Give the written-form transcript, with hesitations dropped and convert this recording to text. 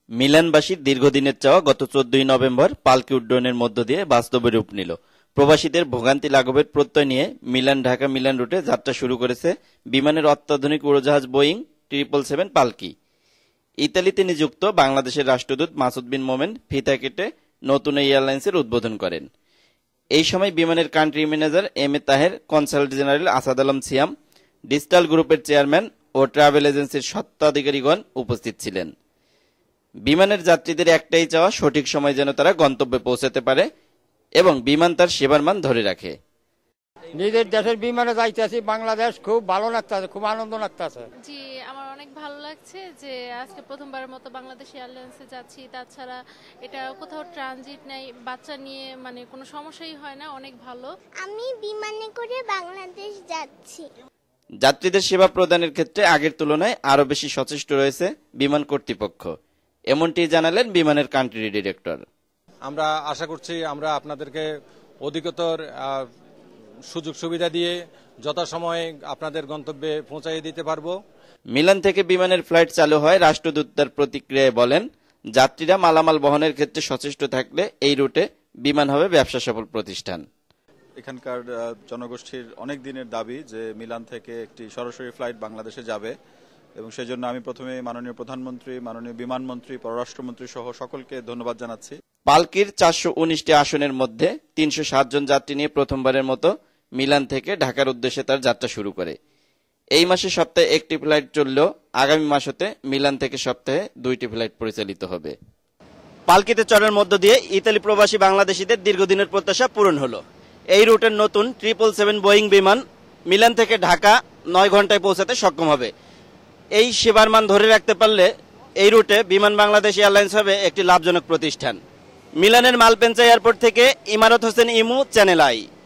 মিলানবাসীর দীর্ঘদিনের চাওয়া গত 14 নভেম্বর পালকি উড্ডয়নের মধ্য দিয়ে বাস্তবে রূপ নিল। প্রবাসীদের ভোগান্তি লাঘবের প্রত্যয় নিয়ে মিলান ঢাকা মিলান রুটে যাত্রা শুরু করেছে বিমানের অত্যাধুনিক উড়োজাহাজ বোয়িং 777 পালকি। ইতালিতে নিযুক্ত বাংলাদেশের রাষ্ট্রদূত মাসুদ বিন মোমেন ফিতা কেটে নতুন এই এয়ারলাইন্সের উদ্বোধন করেন। এই সময় বিমানের country manager M A Taher, consul general Asad Alam Siam, digital গ্রুপের চেয়ারম্যান ও ট্রাভেল এজেন্সির স্বত্বাধিকারীগণ উপস্থিত ছিলেন। বিমানের যাত্রীদের একটাই চাওয়া, সঠিক সময় যেন তারা গন্তব্যে পৌঁছাতে পারে এবং বিমান তার সেবার মান ধরে রাখে। নিজের দেশের বিমানে যাইতেছি, বাংলাদেশ খুব ভালো লাগতেছে, খুব আনন্দ লাগতেছে। জি, আমার অনেক ভালো লাগছে যে আজকে প্রথমবারের মতো বাংলাদেশ এয়ারলাইন্সে যাচ্ছি। তাছাড়া এটা কোথাও ট্রানজিট নেই, বাচ্চা নিয়ে মানে কোনো সমস্যাই হয় না, অনেক ভালো। আমি বিমানে করে বাংলাদেশ যাচ্ছি। যাত্রীদের সেবা প্রদানের ক্ষেত্রে আগের তুলনায় আরও বেশি সচেষ্ট রয়েছে বিমান কর্তৃপক্ষ, এমনটি জানালেন বিমানের কান্ট্রি ডিরেক্টর। আমরা আশা করছি আমরা আপনাদেরকে অধিকতর সুযোগ সুবিধা দিয়ে যথাসময়ে আপনাদের গন্তব্যে পৌঁছাইয়ে দিতে পারবো। মিলান থেকে বিমানের ফ্লাইট চালু হয়। রাষ্ট্রদূত তার প্রতিক্রিয়ায় বলেন, যাত্রীরা মালামাল বহনের ক্ষেত্রে সচেষ্ট থাকলে এই রুটে বিমান হবে ব্যবসা সফল প্রতিষ্ঠান। এখানকার জনগোষ্ঠীর অনেক দিনের দাবি যে মিলান থেকে একটি সরাসরি ফ্লাইট বাংলাদেশে যাবে এবং সেই জন্য আমি প্রথমে মাননীয় প্রধানমন্ত্রী, মাননীয় বিমানমন্ত্রী, পররাষ্ট্রমন্ত্রী সহ সকলকে ধন্যবাদ জানাচ্ছি। পালকির 419টি আসনের মধ্যে 307 জন যাত্রী নিয়ে প্রথমবারের মতো মিলান থেকে ঢাকার উদ্দেশ্যে তার যাত্রা শুরু করে। এই মাসে সপ্তাহে একটি ফ্লাইট চললেও আগামী মাস হতে মিলান থেকে সপ্তাহে 2টি ফ্লাইট পরিচালিত হবে। পালকিতে চড়ার মধ্য দিয়ে ইতালি প্রবাসী বাংলাদেশিদের দীর্ঘদিনের প্রত্যাশা পূরণ হলো। এই রুটের নতুন 777 বোয়িং বিমান মিলান থেকে ঢাকা 9 ঘন্টায় পৌঁছাতে সক্ষম হবে। এই সেবার মান ধরে রাখতে পারলে এই রুটে বিমান বাংলাদেশ এয়ারলাইন্স হবে একটি লাভজনক প্রতিষ্ঠান। মিলানের মালপেন্সা এয়ারপোর্ট থেকে ইমারত হোসেন ইমু, চ্যানেল আই।